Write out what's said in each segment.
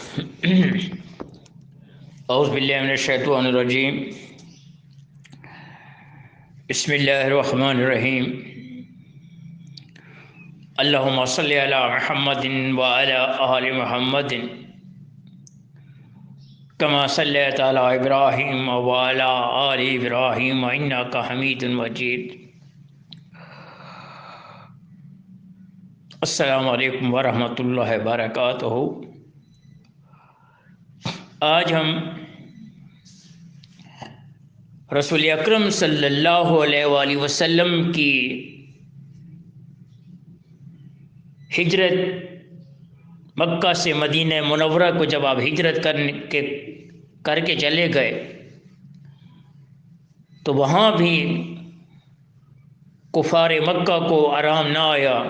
اعوذ باللہ من الشیطان الرجیم بسم اللہ الرحمن الرحیم اللہم صلی علی محمد وعلی آل محمد کما صلیت علی ابراہیم وعلی آل ابراہیم انک حمید مجید۔ السلام علیکم ورحمۃ اللہ وبرکاتہ۔ آج ہم رسول اکرم صلی اللہ علیہ وآلہ وسلم کی ہجرت مکہ سے مدینہ منورہ کو جب آپ ہجرت کر کے چلے گئے تو وہاں بھی کفار مکہ کو آرام نہ آیا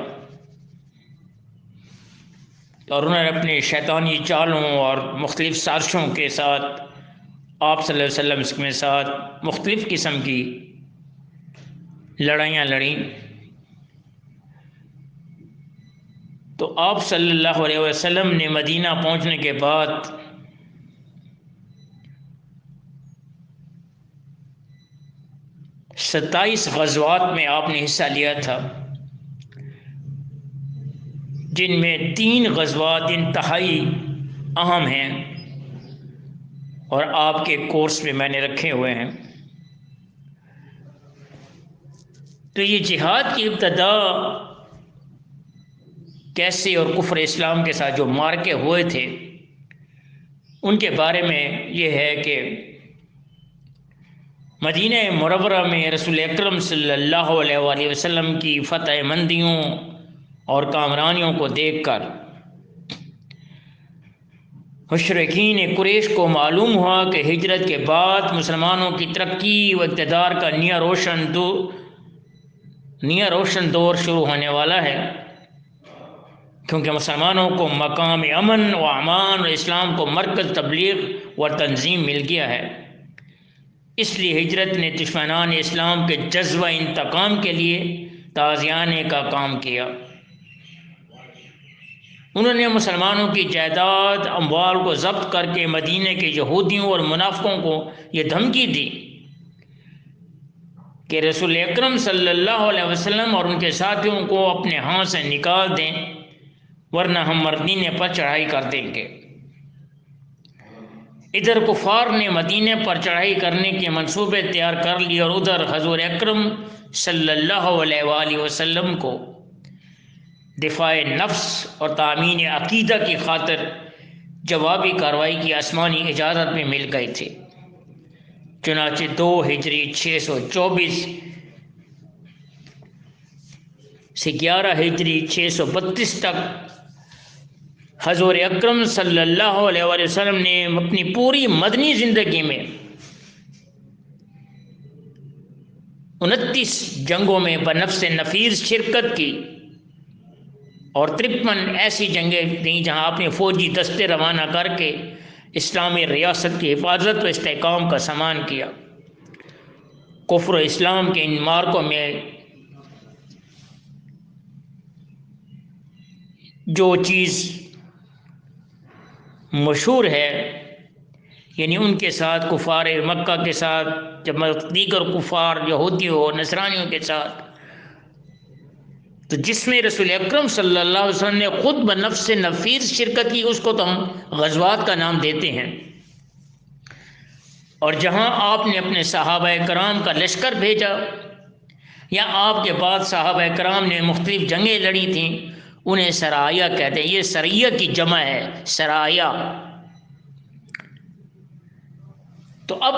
اور انہوں نے اپنے شیطانی چالوں اور مختلف سازشوں کے ساتھ آپ صلی اللہ علیہ وسلم کے ساتھ مختلف قسم کی لڑائیاں لڑیں۔ تو آپ صلی اللہ علیہ وسلم نے مدینہ پہنچنے کے بعد ستائیس غزوات میں آپ نے حصہ لیا تھا، جن میں 3 غزوات انتہائی اہم ہیں اور آپ کے کورس میں میں نے رکھے ہوئے ہیں۔ تو یہ جہاد کی ابتدا کیسے اور کفر اسلام کے ساتھ جو مارکے ہوئے تھے ان کے بارے میں یہ ہے کہ مدینہ منورہ میں رسول اکرم صلی اللہ علیہ وآلہ وسلم کی فتح مندیوں اور کامرانیوں کو دیکھ کر مشرکین قریش کو معلوم ہوا کہ ہجرت کے بعد مسلمانوں کی ترقی و اقتدار کا نیا روشن دور شروع ہونے والا ہے، کیونکہ مسلمانوں کو مقام امن و امان اور اسلام کو مرکز تبلیغ و تنظیم مل گیا ہے۔ اس لیے ہجرت نے دشمنان اسلام کے جذبہ انتقام کے لیے تازیانے کا کام کیا۔ انہوں نے مسلمانوں کی جائیداد اموال کو ضبط کر کے مدینہ کے یہودیوں اور منافقوں کو یہ دھمکی دی کہ رسول اکرم صلی اللہ علیہ وسلم اور ان کے ساتھیوں کو اپنے ہاں سے نکال دیں ورنہ ہم مدینہ پر چڑھائی کر دیں گے۔ ادھر کفار نے مدینہ پر چڑھائی کرنے کے منصوبے تیار کر لیے اور ادھر حضور اکرم صلی اللہ علیہ وآلہ وسلم کو دفاع نفس اور تامین عقیدہ کی خاطر جوابی کارروائی کی آسمانی اجازت میں مل گئے تھے۔ چنانچہ 2 ہجری 624 سے 11 ہجری 632 تک حضور اکرم صلی اللہ علیہ وآلہ وسلم نے اپنی پوری مدنی زندگی میں 29 جنگوں میں بنفس نفیس شرکت کی اور 53 ایسی جنگیں دیں جہاں آپ نے فوجی دستے روانہ کر کے اسلامی ریاست کی حفاظت و استحکام کا سامان کیا۔ کفر و اسلام کے ان مارکوں میں جو چیز مشہور ہے، یعنی ان کے ساتھ کفار مکہ کے ساتھ جب دیگر کفار یہودیوں اور نصرانیوں کے ساتھ، تو جس میں رسول اکرم صلی اللہ علیہ وسلم نے خود بنفس نفیس شرکت کی، اس کو تو ہم غزوات کا نام دیتے ہیں۔ اور جہاں آپ نے اپنے صحابہ کرام کا لشکر بھیجا یا آپ کے بعد صحابہ کرام نے مختلف جنگیں لڑی تھیں، انہیں سرایہ کہتے ہیں۔ یہ سریہ کی جمع ہے، سرایہ۔ تو اب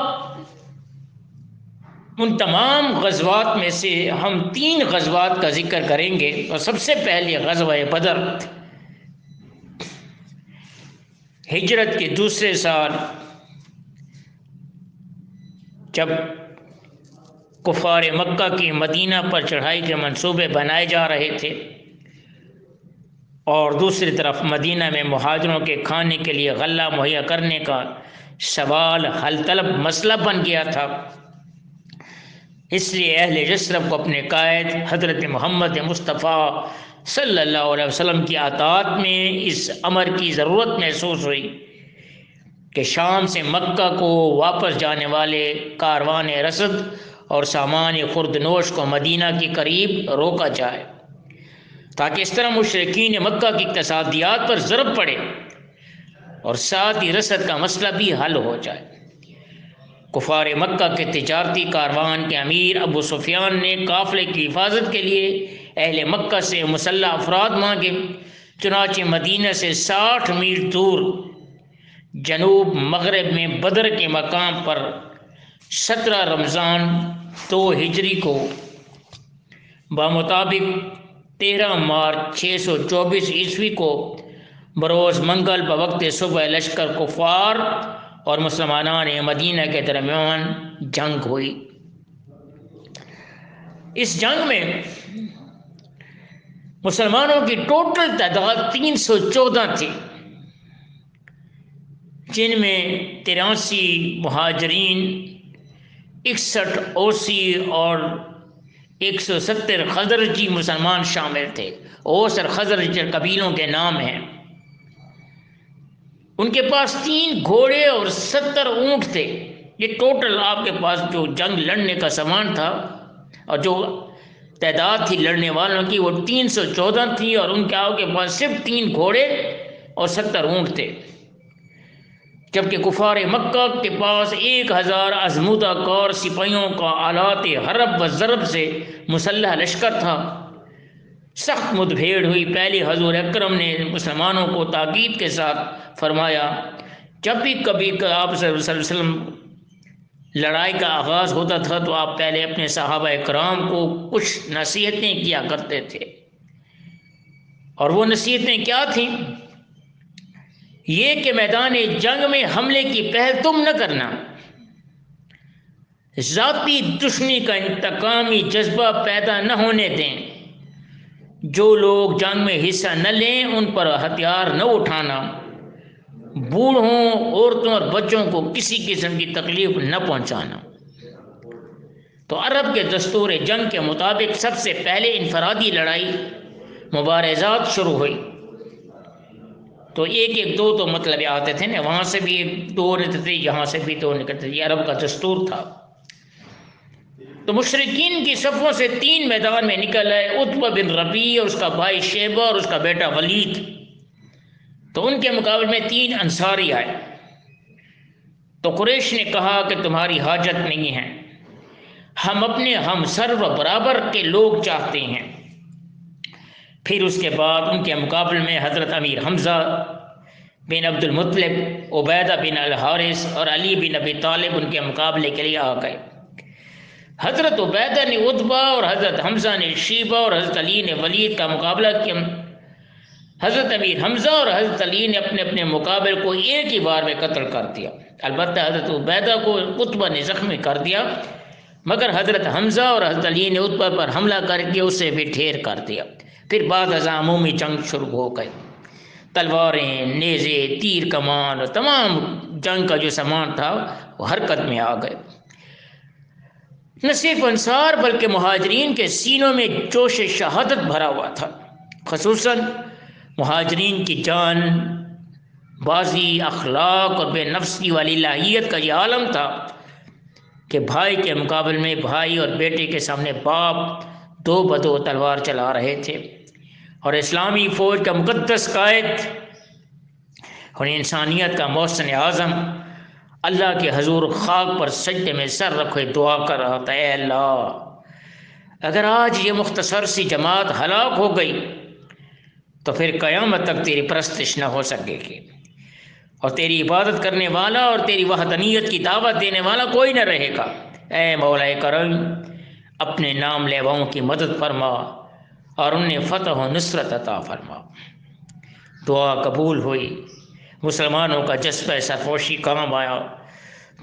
ان تمام غزوات میں سے ہم 3 غزوات کا ذکر کریں گے۔ اور سب سے پہلے غزوہ بدر، ہجرت کے دوسرے سال جب کفار مکہ کی مدینہ پر چڑھائی کے منصوبے بنائے جا رہے تھے اور دوسری طرف مدینہ میں مہاجروں کے کھانے کے لیے غلہ مہیا کرنے کا سوال حل طلب مسئلہ بن گیا تھا، اس لیے اہل یثرب کو اپنے قائد حضرت محمد مصطفیٰ صلی اللہ علیہ وسلم کی اطاعت میں اس امر کی ضرورت محسوس ہوئی کہ شام سے مکہ کو واپس جانے والے کاروان رسد اور سامان خوردنوش کو مدینہ کے قریب روکا جائے، تاکہ اس طرح مشرکین مکہ کی اقتصادیات پر ضرب پڑے اور ساتھ ہی رسد کا مسئلہ بھی حل ہو جائے۔ کفار مکہ کے تجارتی کاروان کے امیر ابو سفیان نے قافلے کی حفاظت کے لیے اہل مکہ سے مسلح افراد مانگے، چنانچہ مدینہ سے 60 میل دور جنوب مغرب میں بدر کے مقام پر 17 رمضان 2 ہجری کو بمطابق 13 مارچ 624 عیسوی کو بروز منگل بوقت صبح لشکر کفار اور مسلمانان مدینہ کے درمیان جنگ ہوئی۔ اس جنگ میں مسلمانوں کی ٹوٹل تعداد 314 تھی، جن میں 83 مہاجرین، 61 اوسی اور 170 خزرجی مسلمان شامل تھے۔ اوس اور خزرج قبیلوں کے نام ہیں۔ ان کے پاس 3 گھوڑے اور 70 اونٹ تھے۔ یہ ٹوٹل آپ کے پاس جو جنگ لڑنے کا سامان تھا اور جو تعداد تھی لڑنے والوں کی، وہ 314 تھی، اور ان کے پاس صرف 3 گھوڑے اور 70 اونٹ تھے، جبکہ کفار مکہ کے پاس 1000 آزمودہ کار سپاہیوں کا آلات حرب و ضرب سے مسلح لشکر تھا۔ سخت مدبھیڑ ہوئی۔ پہلے حضور اکرم نے مسلمانوں کو تاکید کے ساتھ فرمایا، جب بھی کبھی آپ صلی اللہ علیہ وسلم لڑائی کا آغاز ہوتا تھا تو آپ پہلے اپنے صحابہ کرام کو کچھ نصیحتیں کیا کرتے تھے، اور وہ نصیحتیں کیا تھیں؟ یہ کہ میدان جنگ میں حملے کی پہل تم نہ کرنا، ذاتی دشمنی کا انتقامی جذبہ پیدا نہ ہونے دیں، جو لوگ جنگ میں حصہ نہ لیں ان پر ہتھیار نہ اٹھانا، بوڑھوں، عورتوں اور بچوں کو کسی قسم کی تکلیف نہ پہنچانا۔ تو عرب کے دستور جنگ کے مطابق سب سے پہلے انفرادی لڑائی مبارزات شروع ہوئی۔ تو ایک دو تو مطلب آتے تھے نا، وہاں سے بھی 2 نکلتے تھے، یہاں سے بھی 2 نکلتے تھے، یہ عرب کا دستور تھا۔ تو مشرکین کی صفوں سے 3 میدان میں نکل آئے، عتبہ بن ربیع اور اس کا بھائی شیبہ اور اس کا بیٹا ولید۔ تو ان کے مقابلے میں 3 انصاری آئے۔ تو قریش نے کہا کہ تمہاری حاجت نہیں ہے، ہم اپنے ہم سر و برابر کے لوگ چاہتے ہیں۔ پھر اس کے بعد ان کے مقابلے میں حضرت امیر حمزہ بن عبد المطلب، عبیدہ بن الحارث اور علی بن ابی طالب ان کے مقابلے کے لیے آ گئے۔ حضرت عبیدہ نے عتبہ اور حضرت حمزہ نے شیبہ اور حضرت علی نے ولید کا مقابلہ کیا۔ حضرت امیر حمزہ اور حضرت علی نے اپنے اپنے مقابل کو ایک ہی بار میں قتل کر دیا۔ البتہ حضرت عبیدہ کو عتبہ نے زخمی کر دیا، مگر حضرت حمزہ اور حضرت علی نے عتبہ پر حملہ کر کے اسے بھی ڈھیر کر دیا۔ پھر بعد ازاں عمومی جنگ شروع ہو گئی۔ تلواریں، نیزے، تیر کمان اور تمام جنگ کا جو سامان تھا وہ حرکت میں آ گئے۔ نہ صرف انصار بلکہ مہاجرین کے سینوں میں جوش شہادت بھرا ہوا تھا۔ خصوصاً مہاجرین کی جان بازی، اخلاق اور بے نفسی والی لاہیت کا یہ عالم تھا کہ بھائی کے مقابل میں بھائی اور بیٹے کے سامنے باپ 2 بدو تلوار چلا رہے تھے، اور اسلامی فوج کا مقدس قائد اور انسانیت کا محسن اعظم اللہ کے حضور خاک پر سجدے میں سر رکھے دعا کر رہا تھا، اے اللہ، اگر آج یہ مختصر سی جماعت ہلاک ہو گئی تو پھر قیامت تک تیری پرستش نہ ہو سکے گی، اور تیری عبادت کرنے والا اور تیری وحدانیت کی دعوت دینے والا کوئی نہ رہے گا۔ اے مولا کرم، اپنے نام لیواؤں کی مدد فرما اور انہیں فتح و نصرت عطا فرما۔ دعا قبول ہوئی، مسلمانوں کا جذبہ سرفوشی کام آیا۔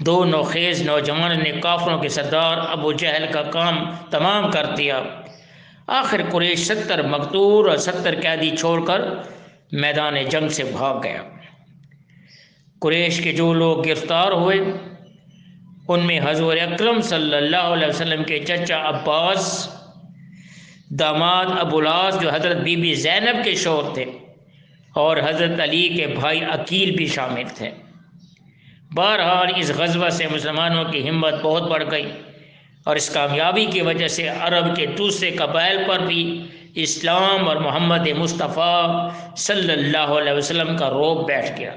2 نوخیز نوجوانوں نے کافروں کے سردار ابو جہل کا کام تمام کر دیا۔ آخر قریش 70 مقتول اور 70 قیدی چھوڑ کر میدان جنگ سے بھاگ گیا۔ قریش کے جو لوگ گرفتار ہوئے ان میں حضور اکرم صلی اللہ علیہ وسلم کے چچا عباس، داماد ابو العاص جو حضرت بی بی زینب کے شوہر تھے، اور حضرت علی کے بھائی عقیل بھی شامل تھے۔ بہرحال اس غزوہ سے مسلمانوں کی ہمت بہت بڑھ گئی، اور اس کامیابی کی وجہ سے عرب کے دوسرے قبائل پر بھی اسلام اور محمد مصطفیٰ صلی اللہ علیہ وسلم کا رعب بیٹھ گیا۔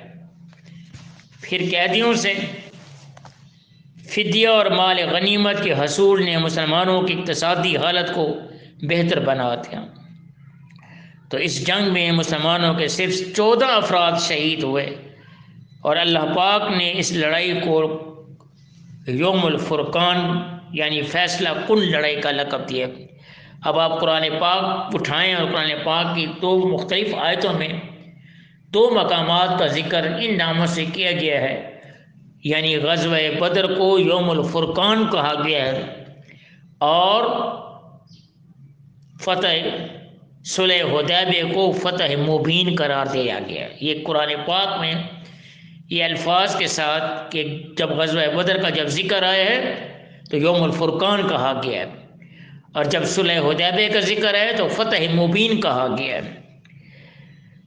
پھر قیدیوں سے فدیہ اور مال غنیمت کے حصول نے مسلمانوں کی اقتصادی حالت کو بہتر بنا دیا۔ تو اس جنگ میں مسلمانوں کے صرف 14 افراد شہید ہوئے، اور اللہ پاک نے اس لڑائی کو یوم الفرقان یعنی فیصلہ کن لڑائی کا لقب دیا۔ اب آپ قرآن پاک اٹھائیں اور قرآن پاک کی 2 مختلف آیتوں میں 2 مقامات کا ذکر ان ناموں سے کیا گیا ہے، یعنی غزوہ بدر کو یوم الفرقان کہا گیا ہے، اور فتح صلح حدیبیہ کو فتح مبین قرار دیا گیا ہے۔ یہ قرآن پاک میں یہ الفاظ کے ساتھ کہ جب غزوہ بدر کا جب ذکر آیا ہے تو یوم الفرقان کہا گیا ہے، اور جب صلح حدیبیہ کا ذکر ہے تو فتح مبین کہا گیا ہے۔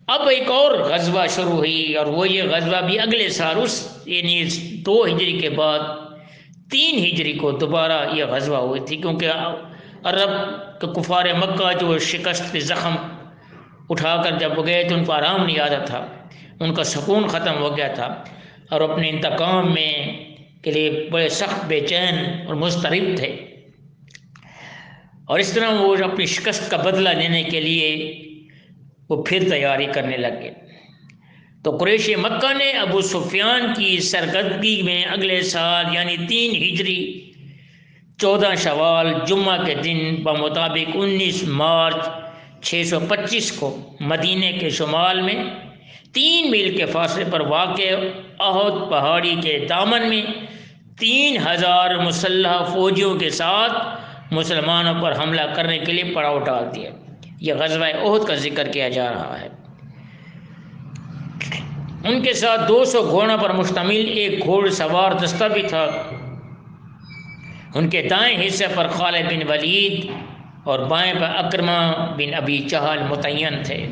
اب ایک اور غزوہ شروع ہوئی، اور وہ یہ غزوہ بھی اگلے سال یعنی 2 ہجری کے بعد 3 ہجری کو دوبارہ یہ غزوہ ہوئی تھی، کیونکہ عرب کے کفار مکہ جو شکست کے زخم اٹھا کر جب وہ گئے تو ان کو آرام نہیں آتا تھا، ان کا سکون ختم ہو گیا تھا، اور اپنے انتقام میں کے لیے بڑے سخت بے چین اور مضطرب تھے، اور اس طرح وہ اپنی شکست کا بدلہ لینے کے لیے وہ پھر تیاری کرنے لگے۔ تو قریش مکہ نے ابو سفیان کی سرکردگی میں اگلے سال یعنی 3 ہجری 14 شوال جمعہ کے دن بمطابق 19 مارچ 625 کو مدینے کے شمال میں 3 میل کے فاصلے پر واقع احد پہاڑی کے دامن میں 3000 مسلح فوجیوں کے ساتھ مسلمانوں پر حملہ کرنے کے لیے پڑاؤ ڈال دیا۔ یہ غزوہ احد کا ذکر کیا جا رہا ہے۔ ان کے ساتھ 200 گھوڑوں پر مشتمل ایک گھوڑ سوار دستہ بھی تھا۔ ان کے دائیں حصے پر خالد بن ولید اور بائیں پر اکرمہ بن ابی جہل متعین تھے۔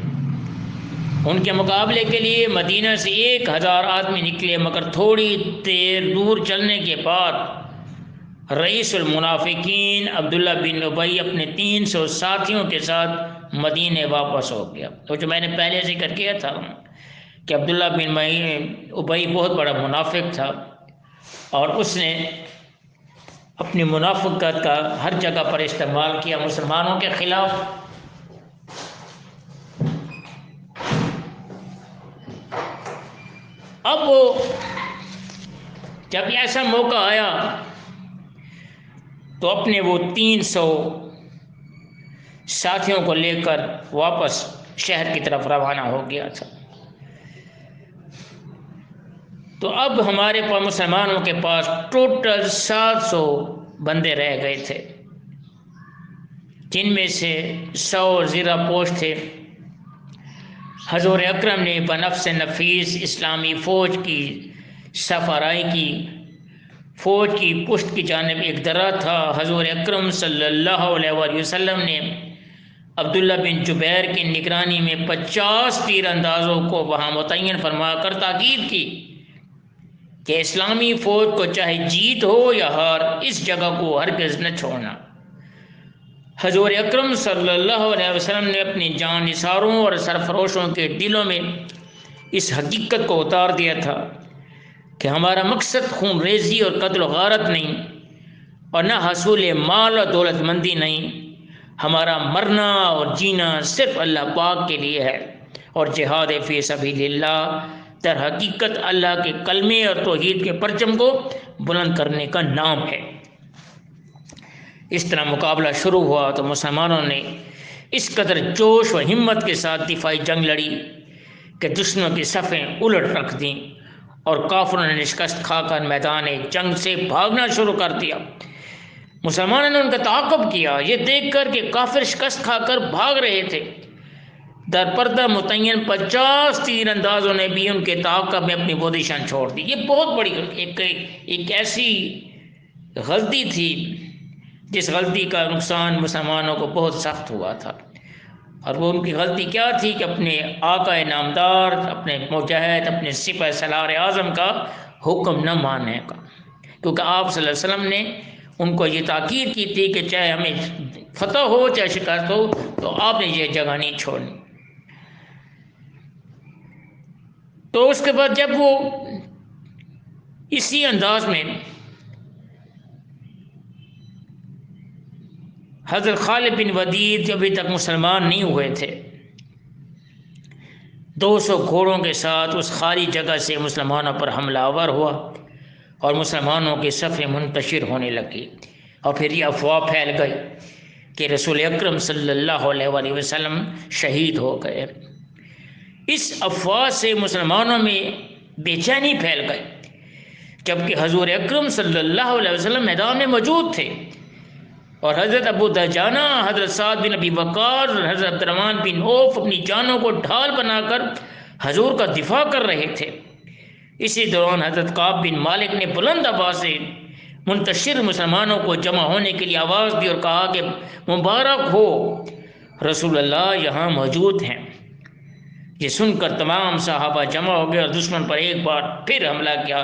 ان کے مقابلے کے لیے مدینہ سے 1000 آدمی نکلے، مگر تھوڑی دیر دور چلنے کے بعد رئیس المنافقین عبداللہ بن ابی اپنے 300 ساتھیوں کے ساتھ مدینے واپس ہو گیا۔ تو جو میں نے پہلے ذکر کیا تھا کہ عبداللہ بن ابی بہت بڑا منافق تھا، اور اس نے اپنی منافقت کا ہر جگہ پر استعمال کیا مسلمانوں کے خلاف۔ اب وہ جب ایسا موقع آیا تو اپنے وہ 300 ساتھیوں کو لے کر واپس شہر کی طرف روانہ ہو گیا تھا۔ تو اب ہمارے پاس مسلمانوں کے پاس ٹوٹل 700 بندے رہ گئے تھے، جن میں سے 100 زیرہ پوش تھے۔ حضور اکرم نے بنفس نفیس اسلامی فوج کی سفرائی کی، فوج کی پشت کی جانب ایک درہ تھا۔ حضور اکرم صلی اللہ علیہ وآلہ وسلم نے عبداللہ بن جبیر کی نگرانی میں 50 تیر اندازوں کو وہاں متعین فرما کر تاکید کی کہ اسلامی فوج کو چاہے جیت ہو یا ہار، اس جگہ کو ہرگز نہ چھوڑنا۔ حضور اکرم صلی اللہ علیہ وسلم نے اپنی جان نثاروں اور سرفروشوں کے دلوں میں اس حقیقت کو اتار دیا تھا کہ ہمارا مقصد خون ریزی اور قتل و غارت نہیں، اور نہ حصول مال اور دولت مندی نہیں۔ ہمارا مرنا اور جینا صرف اللہ پاک کے لیے ہے، اور جہاد فی سبیل اللہ در حقیقت اللہ کے کلمے اور توحید کے پرچم کو بلند کرنے کا نام ہے۔ اس طرح مقابلہ شروع ہوا تو مسلمانوں نے اس قدر جوش و ہمت کے ساتھ دفاعی جنگ لڑی کہ دشمنوں کی صفیں الٹ رکھ دیں، اور کافروں نے شکست کھا کر میدان جنگ سے بھاگنا شروع کر دیا۔ مسلمانوں نے ان کا تعاقب کیا، یہ دیکھ کر کہ کافر شکست کھا کر بھاگ رہے تھے۔ در پردہ متعین 50 تیر اندازوں نے بھی ان کے تعاقب میں اپنی پوزیشن چھوڑ دی۔ یہ بہت بڑی ایک ایسی غلطی تھی جس غلطی کا نقصان مسلمانوں کو بہت سخت ہوا تھا، اور وہ ان کی غلطی کیا تھی کہ اپنے آقا نامدار، اپنے مجاہد، اپنے سپہ سالار اعظم کا حکم نہ ماننے کا، کیونکہ آپ صلی اللہ علیہ وسلم نے ان کو یہ تاکید کی تھی کہ چاہے ہمیں فتح ہو چاہے شکست ہو تو آپ نے یہ جگہ نہیں چھوڑنی۔ تو اس کے بعد جب وہ اسی انداز میں حضرت خالد بن ولید ابھی تک مسلمان نہیں ہوئے تھے، 200 گھوڑوں کے ساتھ اس خالی جگہ سے مسلمانوں پر حملہ آور ہوا اور مسلمانوں کی صفیں منتشر ہونے لگی، اور پھر یہ افواہ پھیل گئی کہ رسول اکرم صلی اللہ علیہ وآلہ وسلم شہید ہو گئے۔ اس افواہ سے مسلمانوں میں بے چینی پھیل گئی، جبکہ حضور اکرم صلی اللہ علیہ وسلم میدان میں موجود تھے، اور حضرت ابو دجانہ، حضرت سعد بن ابی وقاص اور حضرت عبد الرحمن بن عوف اپنی جانوں کو ڈھال بنا کر حضور کا دفاع کر رہے تھے۔ اسی دوران حضرت کعب بن مالک نے بلند آواز سے منتشر مسلمانوں کو جمع ہونے کے لیے آواز دی اور کہا کہ مبارک ہو، رسول اللہ یہاں موجود ہیں۔ یہ سن کر تمام صحابہ جمع ہو گئے اور دشمن پر ایک بار پھر حملہ کیا،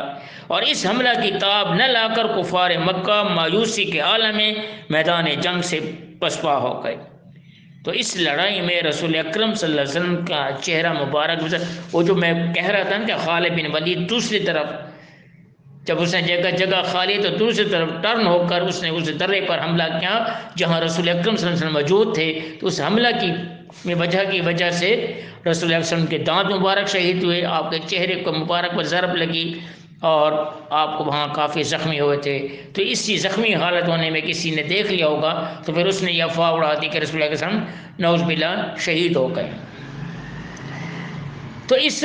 اور اس حملہ کی تاب نہ لا کر کفار مکہ مایوسی کے عالم میں میدان جنگ سے پسپا ہو گئے۔ تو اس لڑائی میں رسول اکرم صلی اللہ علیہ وسلم کا چہرہ مبارک، وہ جو میں کہہ رہا تھا کہ خالد بن ولید دوسری طرف جب اس نے جگہ جگہ خالی تو دوسری طرف ٹرن ہو کر اس نے اس درے پر حملہ کیا جہاں رسول اکرم صلی اللہ علیہ وسلم موجود تھے، تو اس حملہ کی وجہ سے رسول اللہ صلی اللہ علیہ وسلم کے دانت مبارک شہید ہوئے، آپ کے چہرے کو مبارک پر ضرب لگی اور آپ کو وہاں کافی زخمی ہوئے تھے۔ تو اسی زخمی حالت ہونے میں کسی نے دیکھ لیا ہوگا تو پھر اس نے یہ افواہ اڑا دی کہ رسول اللہ صلی اللہ علیہ وسلم نعوذ باللہ شہید ہو گئے۔ تو اس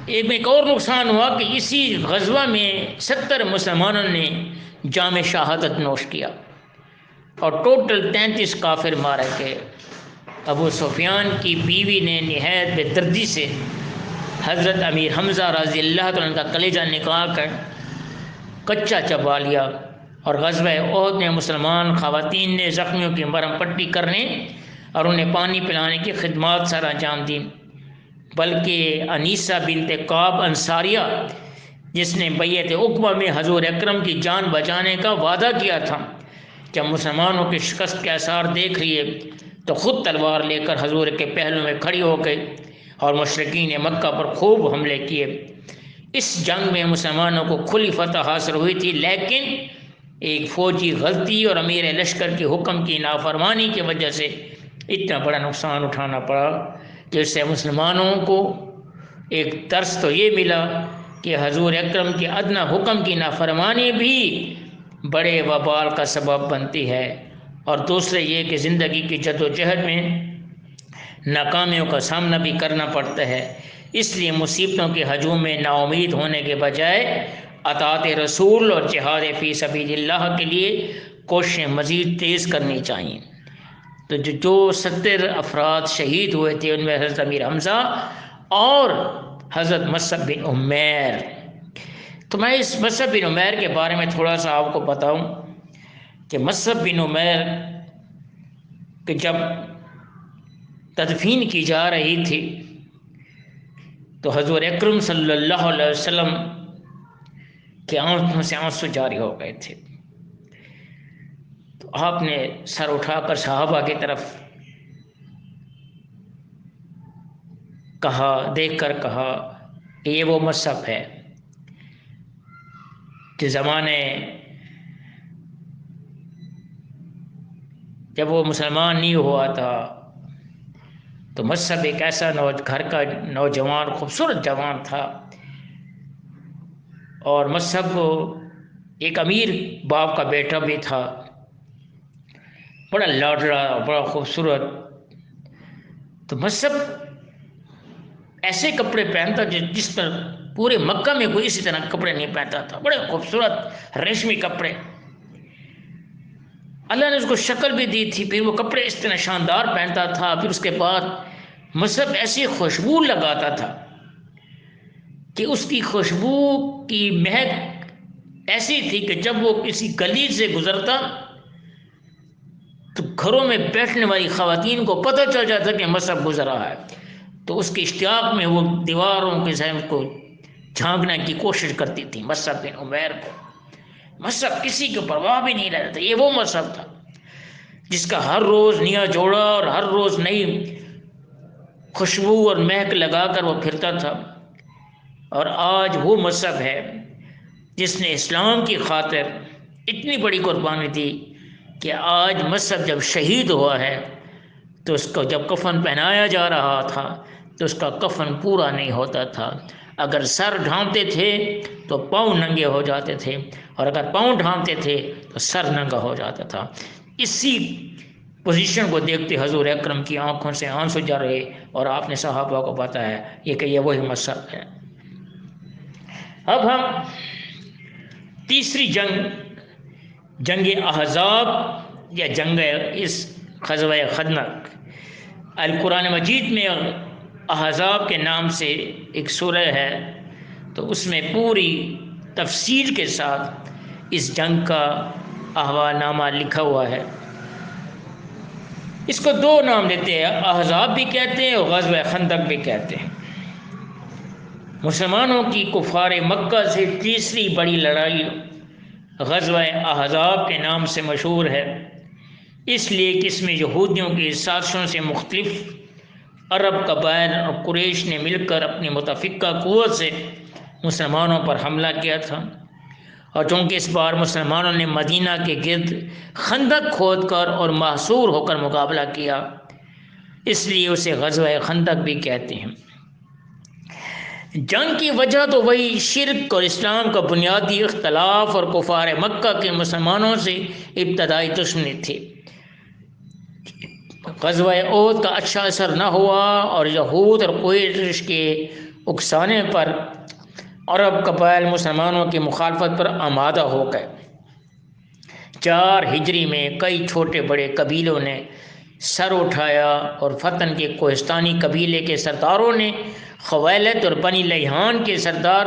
ایک اور نقصان ہوا کہ اسی غزوہ میں 70 مسلمانوں نے جام شہادت نوش کیا اور ٹوٹل 33 کافر مارے گئے۔ ابو سفیان کی بیوی نے نہایت بے دردی سے حضرت امیر حمزہ رضی اللہ عنہ کا کلیجہ نکال کر کچا چبا لیا، اور غزوہ احد میں مسلمان خواتین نے زخمیوں کی مرہم پٹی کرنے اور انہیں پانی پلانے کی خدمات سر انجام دیں، بلکہ انیسہ بنت کعب انصاریہ جس نے بیعت عقبہ میں حضور اکرم کی جان بچانے کا وعدہ کیا تھا، جب مسلمانوں کی شکست کے آثار دیکھ لیے تو خود تلوار لے کر حضور کے پہلو میں کھڑی ہو گئی اور مشرکین مکہ پر خوب حملے کیے۔ اس جنگ میں مسلمانوں کو کھلی فتح حاصل ہوئی تھی، لیکن ایک فوجی غلطی اور امیر لشکر کے حکم کی نافرمانی کی وجہ سے اتنا بڑا نقصان اٹھانا پڑا کہ اس سے مسلمانوں کو ایک درس تو یہ ملا کہ حضور اکرم کے ادنیٰ حکم کی نافرمانی بھی بڑے وبال کا سبب بنتی ہے، اور دوسرے یہ کہ زندگی کی جد و جہد میں ناکامیوں کا سامنا بھی کرنا پڑتا ہے۔ اس لیے مصیبتوں کے ہجوم میں نا امید ہونے کے بجائے اطاعت رسول اور جہاد فی سبیل اللہ کے لیے کوششیں مزید تیز کرنی چاہیے۔ تو جو 70 افراد شہید ہوئے تھے ان میں حضرت امیر حمزہ اور حضرت مصعب بن عمیر۔ تو میں اس مصعب بن عمیر کے بارے میں تھوڑا سا آپ کو بتاؤں کہ مصعب بن عمیر کہ جب تدفین کی جا رہی تھی تو حضور اکرم صلی اللہ علیہ وسلم کے آنکھوں سے آنسو جاری ہو گئے تھے، تو آپ نے سر اٹھا کر صحابہ کی طرف دیکھ کر کہا کہ یہ وہ مصعب ہے کہ زمانے جب وہ مسلمان نہیں ہوا تھا تو مصعب ایک ایسا گھر کا نوجوان خوبصورت جوان تھا، اور مصعب ایک امیر باپ کا بیٹا بھی تھا، بڑا لاڈلا بڑا خوبصورت۔ تو مصعب ایسے کپڑے پہنتا جس پر پورے مکہ میں کوئی اسی طرح کپڑے نہیں پہنتا تھا، بڑے خوبصورت ریشمی کپڑے، اللہ نے اس کو شکل بھی دی تھی، پھر وہ کپڑے اس طرح شاندار پہنتا تھا۔ پھر اس کے بعد مصعب ایسی خوشبو لگاتا تھا کہ اس کی خوشبو کی مہک ایسی تھی کہ جب وہ کسی گلی سے گزرتا تو گھروں میں بیٹھنے والی خواتین کو پتہ چل جاتا کہ مصعب گزر رہا ہے، تو اس کی اشتیاق میں وہ دیواروں کے ذہن کو جھانکنے کی کوشش کرتی تھی مصعب بن عمیر کو۔ مصعب کسی کو پرواہ بھی نہیں رہتا تھا۔ یہ وہ مصعب تھا جس کا ہر روز نیا جوڑا اور ہر روز نئی خوشبو اور مہک لگا کر وہ پھرتا تھا، اور آج وہ مصعب ہے جس نے اسلام کی خاطر اتنی بڑی قربانی دی کہ آج مصعب جب شہید ہوا ہے تو اس کو جب کفن پہنایا جا رہا تھا تو اس کا کفن پورا نہیں ہوتا تھا۔ اگر سر ڈھانپتے تھے تو پاؤں ننگے ہو جاتے تھے، اور اگر پاؤں ڈھانپتے تھے تو سر ننگا ہو جاتا تھا۔ اسی پوزیشن کو دیکھتے حضور اکرم کی آنکھوں سے آنسو جا رہے، اور آپ نے صحابہ کو بتایا یہ کہ یہ وہی مصعب ہے۔ اب ہم تیسری جنگ احزاب یا جنگ اس غزوہ خندق، القرآن مجید میں احزاب کے نام سے ایک سورہ ہے، تو اس میں پوری تفصیل کے ساتھ اس جنگ کا احوال نامہ لکھا ہوا ہے۔ اس کو دو نام دیتے ہیں، احزاب بھی کہتے ہیں اور غزوہ خندق بھی کہتے ہیں۔ مسلمانوں کی کفار مکہ سے تیسری بڑی لڑائی غزوہ احزاب کے نام سے مشہور ہے، اس لیے کہ اس میں یہودیوں کی سازشوں سے مختلف عرب قبائل اور قریش نے مل کر اپنی متفقہ قوت سے مسلمانوں پر حملہ کیا تھا، اور چونکہ اس بار مسلمانوں نے مدینہ کے گرد خندق کھود کر اور محصور ہو کر مقابلہ کیا، اس لیے اسے غزوہ خندق بھی کہتے ہیں۔ جنگ کی وجہ تو وہی شرک اور اسلام کا بنیادی اختلاف اور کفار مکہ کے مسلمانوں سے ابتدائی دشمنی تھی۔ غزوہ احد کا اچھا اثر نہ ہوا، اور یہود اور قریش کے اکسانے پر عرب قبائل مسلمانوں کی مخالفت پر آمادہ ہو گئے۔ 4 ہجری میں کئی چھوٹے بڑے قبیلوں نے سر اٹھایا، اور فتن کے کوہستانی قبیلے کے سرداروں نے خویلد اور بنی لیحان کے سردار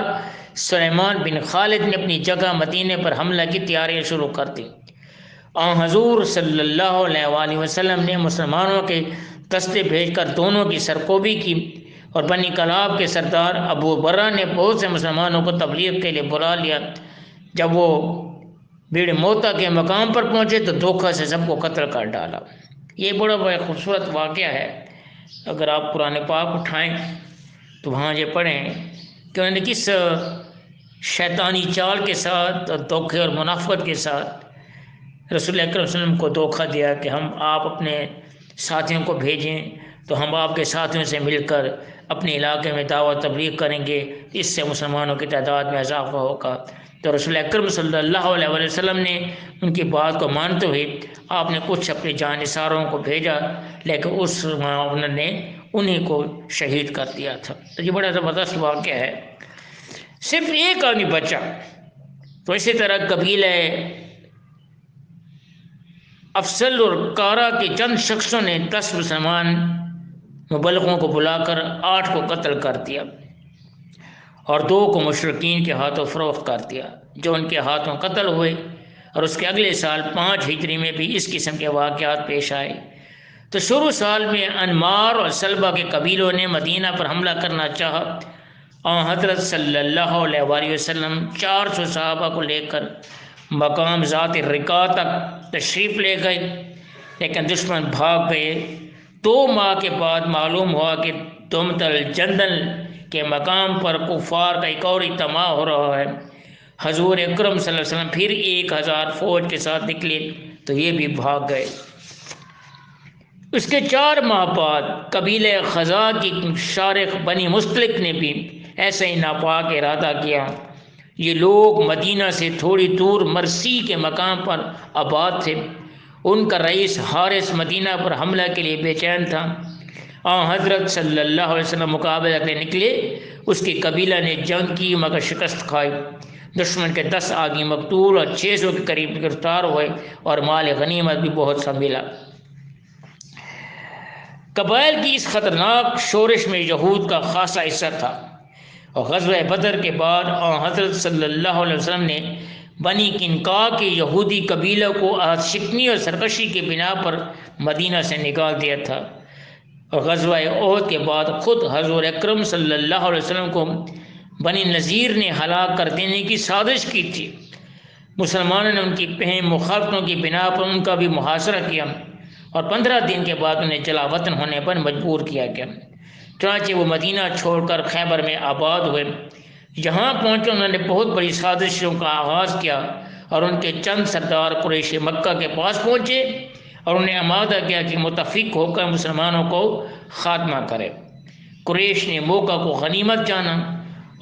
سلیمان بن خالد نے اپنی جگہ مدینے پر حملہ کی تیاریاں شروع کر دی۔ حضور صلی اللہ علیہ وآلہ وسلم نے مسلمانوں کے دستے بھیج کر دونوں کی سرکوبی کی، اور بنی کلاب کے سردار ابو برہ نے بہت سے مسلمانوں کو تبلیغ کے لیے بلا لیا۔ جب وہ بیڑ موتا کے مقام پر پہنچے تو دھوکہ سے سب کو قتل کر ڈالا۔ یہ بڑا خوبصورت واقعہ ہے، اگر آپ قرآن پاک اٹھائیں تو وہاں یہ پڑھیں کہ انہوں نے کس شیطانی چال کے ساتھ اور دھوکے اور منافقت کے ساتھ رسول اکرم صلی اللہ علیہ وسلم کو دھوکہ دیا کہ آپ اپنے ساتھیوں کو بھیجیں تو ہم آپ کے ساتھیوں سے مل کر اپنے علاقے میں دعوت تبلیغ کریں گے، اس سے مسلمانوں کی تعداد میں اضافہ ہوگا۔ تو رسول اکرم صلی اللہ علیہ وسلم نے ان کی بات کو مانتے ہوئے آپ نے کچھ اپنے جانثاروں کو بھیجا، لیکن انہوں نے انہیں کو شہید کر دیا تھا۔ تو یہ بڑا زبردست واقعہ ہے۔ صرف ایک آدمی بچا، تو اسی طرح قبیلہ افضل اور کارا کے چند شخصوں نے 10 مسلمان مبلغوں کو بلا کر 8 کو قتل کر دیا، اور 2 کو مشرکین کے ہاتھوں فروخت کر دیا، جو ان کے ہاتھوں قتل ہوئے۔ اور اس کے اگلے سال 5 ہجری میں بھی اس قسم کے واقعات پیش آئے۔ تو شروع سال میں انمار اور سلبہ کے قبیلوں نے مدینہ پر حملہ کرنا چاہا۔ حضرت صلی اللہ علیہ وآلہ وسلم 400 صحابہ کو لے کر مقام ذات الرقاع تک تشریف لے گئے، لیکن دشمن بھاگ گئے۔ 2 ماہ کے بعد معلوم ہوا کہ دمت الجندل کے مقام پر کفار کا ایک اور اجتماع ہو رہا ہے۔ حضور اکرم صلی اللہ علیہ وسلم پھر 1000 فوج کے ساتھ نکلے تو یہ بھی بھاگ گئے۔ اس کے 4 ماہ بعد قبیلہ خزاع کی شارخ بنی مستلق نے بھی ایسا ہی ناپاک ارادہ کیا۔ یہ لوگ مدینہ سے تھوڑی دور مرسی کے مقام پر آباد تھے۔ ان کا رئیس حارث مدینہ پر حملہ کے لیے بے چین تھا۔ حضرت صلی اللہ علیہ وسلم مقابلہ کے لیے نکلے، اس کی قبیلہ نے جنگ کی مگر شکست کھائی۔ دشمن کے 10 آدمی مقتول اور 600 کے قریب گرفتار ہوئے، اور مال غنیمت بھی بہت سا ملا۔ قبائل کی اس خطرناک شورش میں یہود کا خاصا حصہ تھا، اور غزوہ بدر کے بعد حضرت صلی اللہ علیہ وسلم نے بنی کنقاع کے یہودی قبیلہ کو عہد شکنی اور سرکشی کی بنا پر مدینہ سے نکال دیا تھا، اور غزوہ احد کے بعد خود حضور اکرم صلی اللہ علیہ وسلم کو بنی نذیر نے ہلاک کر دینے کی سازش کی تھی۔ مسلمانوں نے ان کی اہم مخالفتوں کی بنا پر ان کا بھی محاصرہ کیا اور 15 دن کے بعد انہیں جلا وطن ہونے پر مجبور کیا گیا۔ چنانچہ وہ مدینہ چھوڑ کر خیبر میں آباد ہوئے۔ یہاں پہنچے انہوں نے بہت بڑی سازشوں کا آغاز کیا اور ان کے چند سردار قریش مکہ کے پاس پہنچے اور انہیں آمادہ کیا کہ متفق ہو کر مسلمانوں کو خاتمہ کرے۔ قریش نے موقع کو غنیمت جانا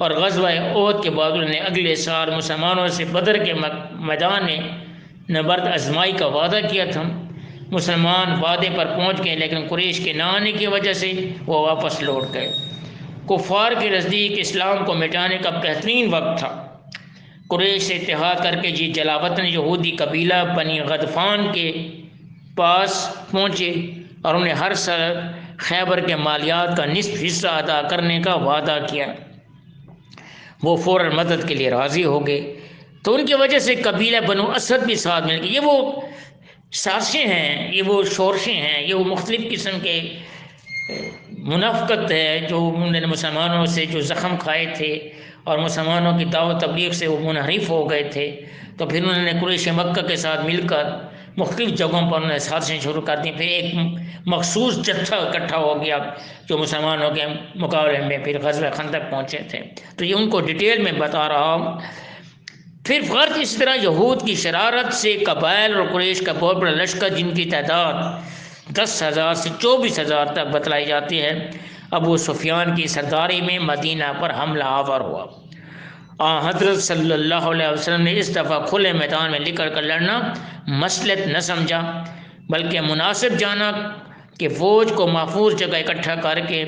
اور غزوہ احد کے بعد انہوں نے اگلے سال مسلمانوں سے بدر کے میدان میں نبرد آزمائی کا وعدہ کیا تھا۔ مسلمان وعدے پر پہنچ گئے لیکن قریش کے نہ آنے کی وجہ سے وہ واپس لوٹ گئے۔ کفار کے نزدیک اسلام کو مٹانے کا بہترین وقت تھا۔ قریش سے اتحاد کر کے جلا وطن یہودی قبیلہ بنی غطفان کے پاس پہنچے اور انہیں ہر سال خیبر کے مالیات کا نصف حصہ ادا کرنے کا وعدہ کیا۔ وہ فوراً مدد کے لیے راضی ہو گئے، تو ان کی وجہ سے قبیلہ بنو اسد بھی ساتھ مل گئے۔ یہ وہ سازشیں ہیں، یہ وہ شورشیں ہیں، یہ وہ مختلف قسم کے منافقت ہے جو انہوں نے مسلمانوں سے جو زخم کھائے تھے اور مسلمانوں کی دعوت تبلیغ سے وہ منحرف ہو گئے تھے، تو پھر انہوں نے قریش مکہ کے ساتھ مل کر مختلف جگہوں پر انہوں نے سازشیں شروع کر دیں۔ پھر ایک مخصوص جتھا اکٹھا ہو گیا جو مسلمانوں کے مقابلے میں پھر غزوہ خندق پہنچے تھے، تو یہ ان کو ڈیٹیل میں بتا رہا ہوں۔ پھر فرق اس طرح یہود کی شرارت سے قبائل اور قریش کا بہت بڑا لشکر جن کی تعداد 10,000 سے 24,000 تک بتلائی جاتی ہے، ابو سفیان کی سرداری میں مدینہ پر حملہ آور ہوا۔ حضرت صلی اللہ علیہ وسلم نے اس دفعہ کھلے میدان میں نکل کر لڑنا مصلحت نہ سمجھا، بلکہ مناسب جانا کہ فوج کو محفوظ جگہ اکٹھا کر کے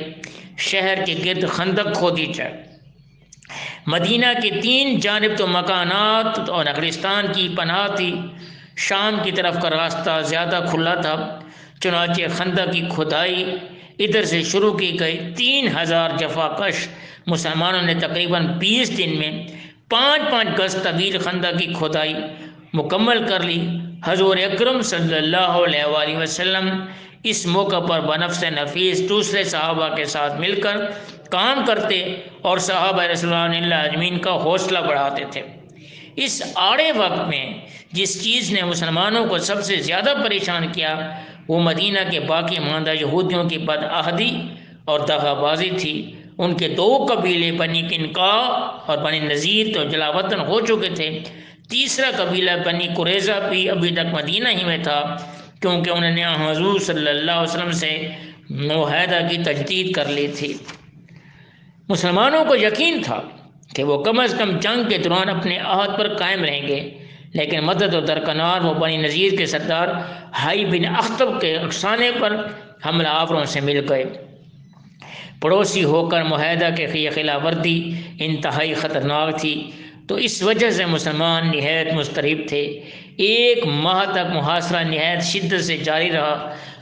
شہر کے گرد خندق کھودی جائے۔ مدینہ کی 3 جانب تو مکانات اور نخلستان کی پناہ تھی، شام کی طرف کا راستہ زیادہ کھلا تھا، چنانچہ خندق کی کھدائی ادھر سے شروع کی گئی۔ 3,000 جفا کش مسلمانوں نے تقریباً 20 دن میں 5-5 گز طویل خندق کی کھدائی مکمل کر لی۔ حضور اکرم صلی اللہ علیہ وآلہ وسلم اس موقع پر بنفس نفیس دوسرے صحابہ کے ساتھ مل کر کام کرتے اور صحابہ رضوان اللہ اجمعین کا حوصلہ بڑھاتے تھے۔ اس آڑے وقت میں جس چیز نے مسلمانوں کو سب سے زیادہ پریشان کیا وہ مدینہ کے باقی ماندہ یہودیوں کی بدعہدی اور دغا بازی تھی۔ ان کے 2 قبیلے بنی قینقاع اور بنی نذیر تو جلا وطن ہو چکے تھے، تیسرا قبیلہ بنی قریظہ بھی ابھی تک مدینہ ہی میں تھا، کیونکہ انہوں نے حضور صلی اللہ علیہ وسلم سے معاہدہ کی تجدید کر لی تھی۔ مسلمانوں کو یقین تھا کہ وہ کم از کم جنگ کے دوران اپنے عہد پر قائم رہیں گے، لیکن مدد و درکنار وہ بنی نذیر کے سردار حی بن اخطب کے افسانے پر حملہ آوروں سے مل گئے۔ پڑوسی ہو کر معاہدہ کے خلاف ورزی انتہائی خطرناک تھی، تو اس وجہ سے مسلمان نہایت مضطرب تھے۔ 1 ماہ تک محاصرہ نہایت شدت سے جاری رہا۔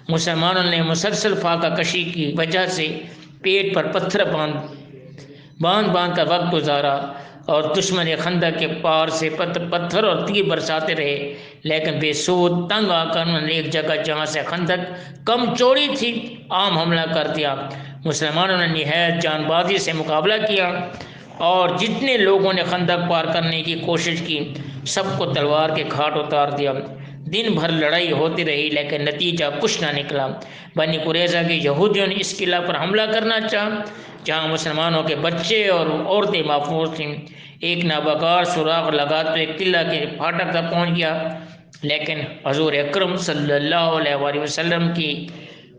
مسلمانوں نے مسلسل فاقہ کشی کی وجہ سے پیٹ پر پتھر باندھ کر وقت گزارا اور دشمن خندق کے پار سے پتھر اور تیر برساتے رہے، لیکن بے سود تنگ آ کر انہوں نے ایک جگہ جہاں سے خندق کم چوڑی تھی عام حملہ کر دیا۔ مسلمانوں نے نہایت جان بازی سے مقابلہ کیا اور جتنے لوگوں نے خندق پار کرنے کی کوشش کی سب کو تلوار کے گھاٹ اتار دیا۔ دن بھر لڑائی ہوتی رہی لیکن نتیجہ کچھ نہ نکلا۔ بنی قریظہ کے یہودیوں نے اس قلعہ پر حملہ کرنا چاہا جہاں مسلمانوں کے بچے اور عورتیں محفوظ تھیں۔ ایک نابکار سراغ لگاتے قلعہ کے پھاٹک تک پہنچ گیا، لیکن حضور اکرم صلی اللہ علیہ وآلہ وسلم کی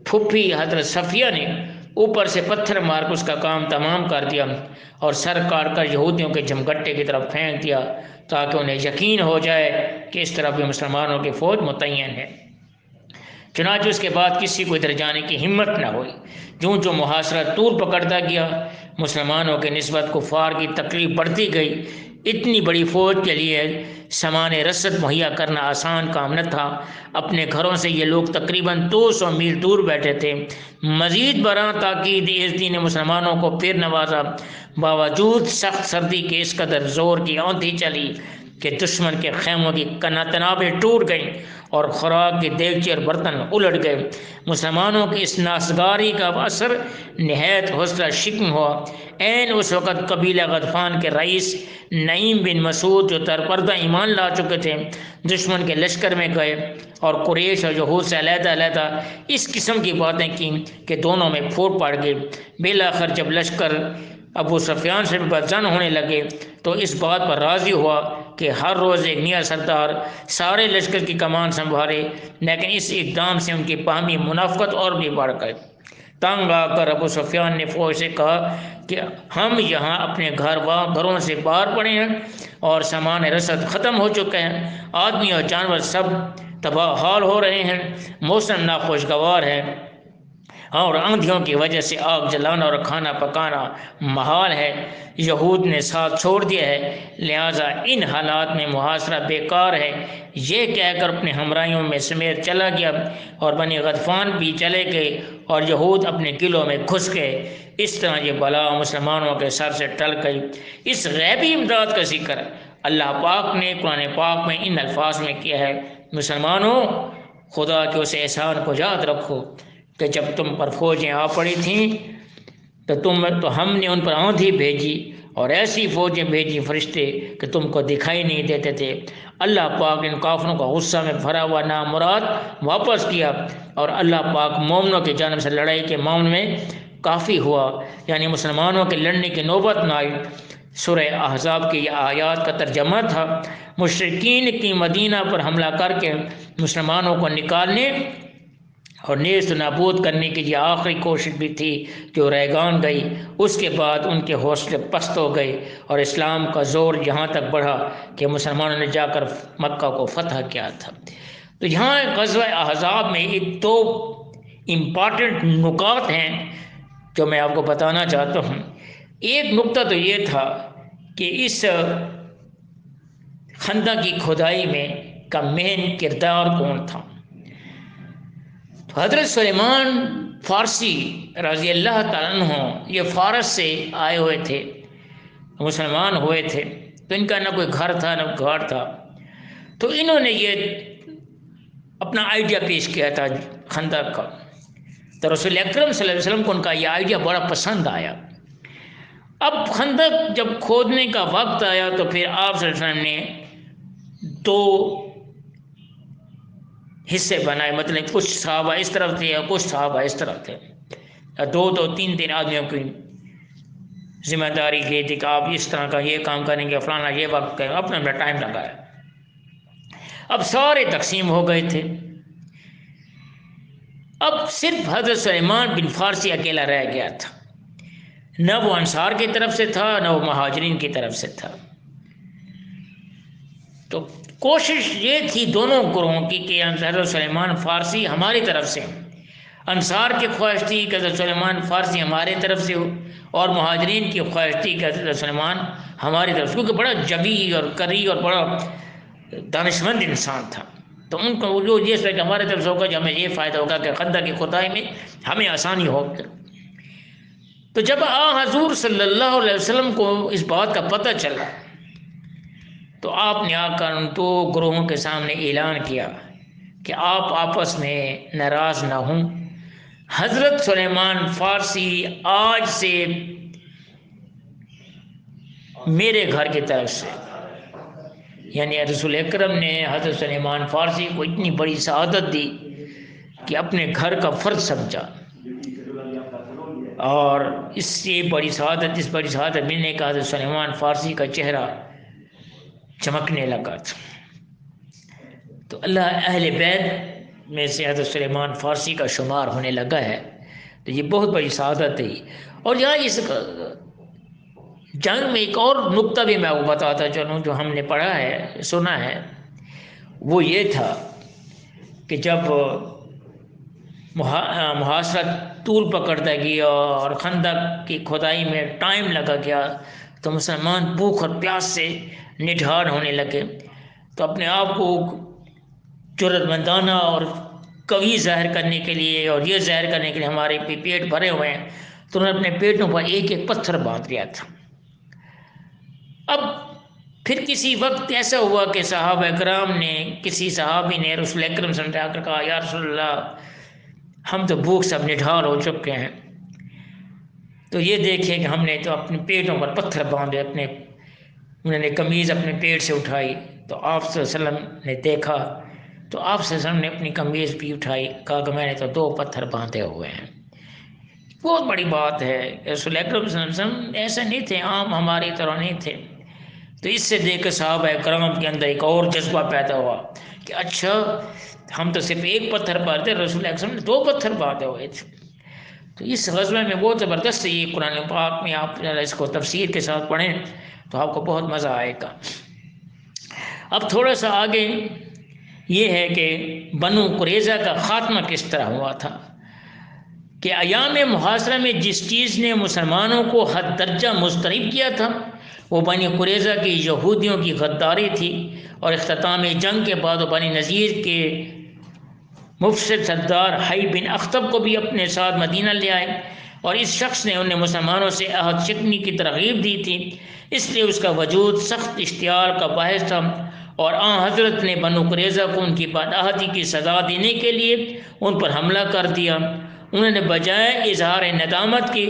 پھوپھی حضرت صفیہ نے اوپر سے پتھر مار کر اس کا کام تمام کر دیا اور سر کاٹ کر یہودیوں کے جمگٹے کی طرف پھینک دیا تاکہ انہیں یقین ہو جائے کہ اس طرف بھی مسلمانوں کی فوج متعین ہے۔ چنانچہ اس کے بعد کسی کو ادھر جانے کی ہمت نہ ہوئی۔ جو محاصرہ طول پکڑتا گیا مسلمانوں کے نسبت کفار کی تکلیف بڑھتی گئی۔ اتنی بڑی فوج کے لیے سامان رسد مہیا کرنا آسان کام نہ تھا۔ اپنے گھروں سے یہ لوگ تقریباً 200 میل دور بیٹھے تھے۔ مزید برآں تاکید عزتی نے مسلمانوں کو پھر نوازا۔ باوجود سخت سردی کے اس قدر زور کی آندھی چلی کہ دشمن کے خیموں کی تنابیں ٹوٹ گئیں اور خوراک کے دیگچے اور برتن الٹ گئے۔ مسلمانوں کی اس ناسگاری کا اثر نہایت حوصلہ شکن ہوا۔ عین اس وقت قبیلہ غطفان کے رئیس نعیم بن مسعود جو ترپردہ ایمان لا چکے تھے دشمن کے لشکر میں گئے اور قریش اور یہود سے علیحدہ علیحدہ اس قسم کی باتیں کیں کہ دونوں میں پھوٹ پڑ گئی۔ بالآخر جب لشکر ابو سفیان سے بدظن ہونے لگے تو اس بات پر راضی ہوا کہ ہر روز ایک نیا سردار سارے لشکر کی کمان سنبھالے، لیکن اس اقدام سے ان کی باہمی منافقت اور بھی بڑھ گئی۔ تنگ آ کر ابو سفیان نے فوج سے کہا کہ ہم یہاں اپنے گھروں سے باہر پڑے ہیں اور سامان رسد ختم ہو چکے ہیں، آدمی اور جانور سب تباہ حال ہو رہے ہیں، موسم ناخوشگوار ہے اور آندھیوں کی وجہ سے آگ جلانا اور کھانا پکانا محال ہے، یہود نے ساتھ چھوڑ دیا ہے، لہٰذا ان حالات میں محاصرہ بیکار ہے۔ یہ کہہ کر اپنے ہمراہیوں میں سمیت چلا گیا اور بنی غطفان بھی چلے گئے اور یہود اپنے قلعوں میں گھس گئے۔ اس طرح یہ بلا مسلمانوں کے سر سے ٹل گئی۔ اس غیبی امداد کا ذکر اللہ پاک نے قرآن پاک میں ان الفاظ میں کیا ہے: مسلمانوں، خدا کے اس احسان کو یاد رکھو کہ جب تم پر فوجیں آ پڑی تھیں تو ہم نے ان پر آندھی بھیجی اور ایسی فوجیں بھیجی فرشتے کہ تم کو دکھائی نہیں دیتے تھے۔ اللہ پاک نے ان کافروں کا غصہ میں بھرا ہوا نامراد واپس کیا اور اللہ پاک مومنوں کی جانب سے لڑائی کے معاملے میں کافی ہوا، یعنی مسلمانوں کے لڑنے کی نوبت نہ آئی۔ سورہ احزاب کی یہ آیات کا ترجمہ تھا۔ مشرکین کی مدینہ پر حملہ کر کے مسلمانوں کو نکالنے اور نیست و نابود کرنے کی یہ آخری کوشش بھی تھی جو ریگان گئی۔ اس کے بعد ان کے حوصلے پست ہو گئے اور اسلام کا زور یہاں تک بڑھا کہ مسلمانوں نے جا کر مکہ کو فتح کیا تھا۔ تو یہاں غزوہ احزاب میں ایک دو امپارٹنٹ نکات ہیں جو میں آپ کو بتانا چاہتا ہوں۔ ایک نقطہ تو یہ تھا کہ اس خندق کی کھدائی میں کا مین کردار کون تھا۔ تو حضرت سلیمان فارسی رضی اللہ تعالیٰ عنہ یہ فارس سے آئے ہوئے تھے، مسلمان ہوئے تھے، تو ان کا نہ کوئی گھر تھا نہ گھاٹ تھا، تو انہوں نے یہ اپنا آئیڈیا پیش کیا تھا خندق کا۔ تو رسول اکرم صلی اللہ علیہ وسلم کو ان کا یہ آئیڈیا بڑا پسند آیا۔ اب خندق جب کھودنے کا وقت آیا تو پھر آپ صلی اللہ علیہ وسلم نے دو حصے بنائے، مطلب کچھ صحابہ اس طرف تھے اور کچھ صحابہ اس طرف تھے، دو تین آدمیوں کی ذمہ داری یہ تھی کہ آپ اس طرح کا یہ کام کریں گے، فلانا یہ وقت کریں، اپنا ٹائم لگایا۔ اب سارے تقسیم ہو گئے تھے، اب صرف حضرت سلیمان بن فارسی اکیلا رہ گیا تھا، نہ وہ انصار کی طرف سے تھا نہ وہ مہاجرین کی طرف سے تھا۔ تو کوشش یہ تھی دونوں گروہوں کی کہ حضرت سلیمان فارسی ہماری طرف سے، انصار کی خواہش تھی کہ حضرت سلیمان فارسی ہمارے طرف سے ہو، اور مہاجرین کی خواہش تھی کہ حضرت سلیمان ہماری طرف سے، کیونکہ بڑا جبی اور کری اور بڑا دانشمند انسان تھا، تو ان کو جو یہ سوچا کہ ہمارے طرف سے ہوگا، جو ہمیں یہ فائدہ ہوگا کہ خندق کی کھدائی میں ہمیں آسانی ہوگی۔ تو جب حضور صلی اللہ علیہ وسلم کو اس بات کا پتہ چلا تو آپ نے آ کر ان دو گروہوں کے سامنے اعلان کیا کہ آپ آپس میں ناراض نہ ہوں، حضرت سلیمان فارسی آج سے میرے گھر کی طرف سے، یعنی رسول اکرم نے حضرت سلیمان فارسی کو اتنی بڑی سعادت دی کہ اپنے گھر کا فرد سمجھا، اور اس سے بڑی سعادت ملنے کا حضرت سلیمان فارسی کا چہرہ چمکنے لگا تھا۔ تو اللہ اہل بیت میں سے حضرت سلیمان فارسی کا شمار ہونے لگا ہے، تو یہ بہت بڑی سعادت ہے۔ اور یہاں اس جنگ میں ایک اور نقطہ بھی میں آپ کو بتاتا چلوں جو ہم نے پڑھا ہے سنا ہے، وہ یہ تھا کہ جب محاصرہ طول پکڑتا گیا اور خندق کی کھدائی میں ٹائم لگا گیا تو مسلمان بھوک اور پیاس سے نڈھال ہونے لگے، تو اپنے آپ کو جرأت مندانہ اور قوی ظاہر کرنے کے لیے اور یہ ظاہر کرنے کے لیے ہمارے پیٹ بھرے ہوئے ہیں، تو انہوں نے اپنے پیٹوں پر ایک ایک پتھر باندھ لیا تھا۔ اب پھر کسی وقت ایسا ہوا کہ صحابہ اکرام نے کسی صحابی نے رسول اکرم صلی اللہ علیہ وسلم سے کہا یا رسول اللہ ہم تو بھوک سے نڈھال ہو چکے ہیں، تو یہ دیکھیں کہ ہم نے تو اپنے پیٹوں پر پتھر باندھے، انہوں نے قمیض اپنے پیٹ سے اٹھائی، تو آپ صلی اللہ علیہ وسلم نے دیکھا، تو آپ صلی اللہ علیہ وسلم نے اپنی قمیض بھی اٹھائی، کہا کہ میں نے تو 2 پتھر باندھے ہوئے ہیں۔ بہت بڑی بات ہے، رسول اکرم صلی اللہ علیہ وسلم ایسے نہیں تھے، عام ہماری طرح نہیں تھے۔ تو اس سے دیکھ کر صحابہ کرام کے اندر ایک اور جذبہ پیدا ہوا کہ اچھا ہم تو صرف 1 پتھر باندھتے، رسول اکرم نے 2 پتھر باندھے ہوئے تھے۔ تو اس غزوے میں بہت زبردست ہے، یہ قرآن پاک میں آپ اس کو تفسیر کے ساتھ پڑھیں تو آپ کو بہت مزہ آئے گا۔ اب تھوڑا سا آگے یہ ہے کہ بنو قریظہ کا خاتمہ کس طرح ہوا تھا، کہ ایام محاصرہ میں جس چیز نے مسلمانوں کو حد درجہ مضطرب کیا تھا وہ بنی قریظہ کی یہودیوں کی غداری تھی، اور اختتام جنگ کے بعد وہ بنی نذیر کے مفسد سردار حی بن اخطب کو بھی اپنے ساتھ مدینہ لے آئے، اور اس شخص نے انہیں مسلمانوں سے عہد شکنی کی ترغیب دی تھی، اس لیے اس کا وجود سخت اشتعال کا باعث تھا، اور حضرت نے بنو قریظہ کو ان کی بد عہدی کی سزا دینے کے لیے ان پر حملہ کر دیا۔ انہوں نے بجائے اظہار ندامت کی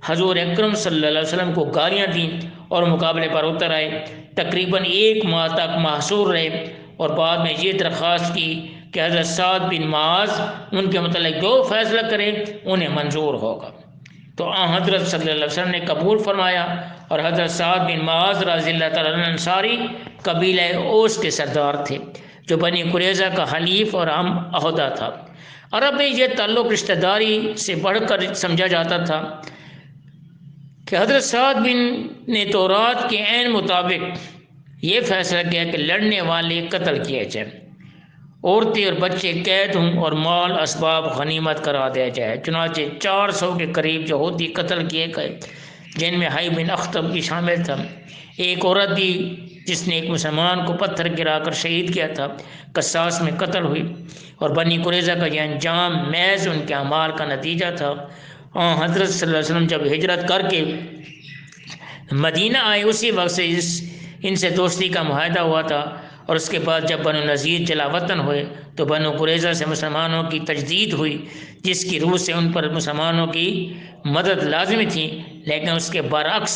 حضور اکرم صلی اللہ علیہ وسلم کو گالیاں دیں اور مقابلے پر اتر آئے، تقریباً 1 ماہ تک محصور رہے، اور بعد میں یہ درخواست کی کہ حضرت سعد بن معاذ ان کے متعلق جو فیصلہ کرے انہیں منظور ہوگا، تو حضرت صلی اللہ علیہ وسلم نے قبول فرمایا، اور حضرت سعد بن معاذ رضی اللہ تعالیٰ عنہ انصاری قبیلہ اوس کے سردار تھے، جو بنی قریظہ کا حلیف اور ہم عہدہ تھا۔ عرب میں یہ تعلق رشتہ داری سے بڑھ کر سمجھا جاتا تھا کہ حضرت سعد بن نے تورات کے عین مطابق یہ فیصلہ کیا کہ لڑنے والے قتل کیے جائیں، عورتیں اور بچے قید ہوں، اور مال اسباب غنیمت کرا دیا جائے۔ چنانچہ 400 کے قریب یہودی قتل کیے گئے، جن میں حی بن اخطب بھی شامل تھا۔ ایک عورت بھی جس نے ایک مسلمان کو پتھر گرا کر شہید کیا تھا قصاص میں قتل ہوئی، اور بنی قریظہ کا یہ انجام محض ان کے اعمال کا نتیجہ تھا۔ حضرت صلی اللہ علیہ وسلم جب ہجرت کر کے مدینہ آئے اسی وقت سے ان سے دوستی کا معاہدہ ہوا تھا، اور اس کے بعد جب بنو نذیر جلا وطن ہوئے تو بنو قریظہ سے مسلمانوں کی تجدید ہوئی، جس کی روح سے ان پر مسلمانوں کی مدد لازمی تھی، لیکن اس کے برعکس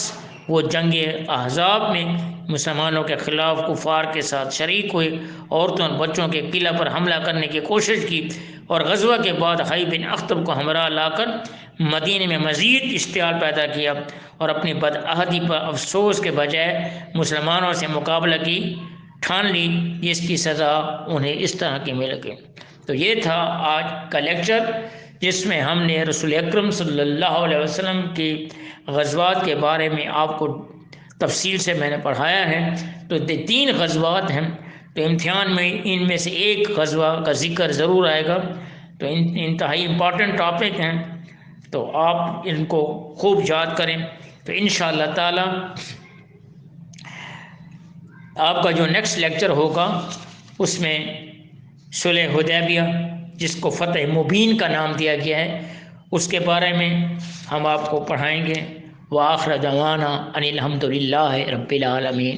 وہ جنگ احزاب میں مسلمانوں کے خلاف کفار کے ساتھ شریک ہوئے، عورتوں اور بچوں کے قلعہ پر حملہ کرنے کی کوشش کی، اور غزوہ کے بعد حی بن اخطب کو ہمراہ لا کر مدینہ میں مزید اشتعال پیدا کیا، اور اپنی بدعہدی پر افسوس کے بجائے مسلمانوں سے مقابلہ کی ٹھان لی، جس کی سزا انہیں اس طرح کی مل گئی۔ تو یہ تھا آج کا لیکچر، جس میں ہم نے رسول اکرم صلی اللہ علیہ وسلم کی غزوات کے بارے میں آپ کو تفصیل سے میں نے پڑھایا ہے۔ تو 3 غزوات ہیں، تو امتحان میں ان میں سے ایک غزوہ کا ذکر ضرور آئے گا، تو انتہائی امپورٹنٹ ٹاپک ہیں، تو آپ ان کو خوب یاد کریں۔ تو انشاءاللہ تعالی آپ کا جو نیکسٹ لیکچر ہوگا اس میں صلح حدیبیہ، جس کو فتح مبین کا نام دیا گیا ہے، اس کے بارے میں ہم آپ کو پڑھائیں گے۔ وآخر دعوانا ان الحمد للہ رب العالمین۔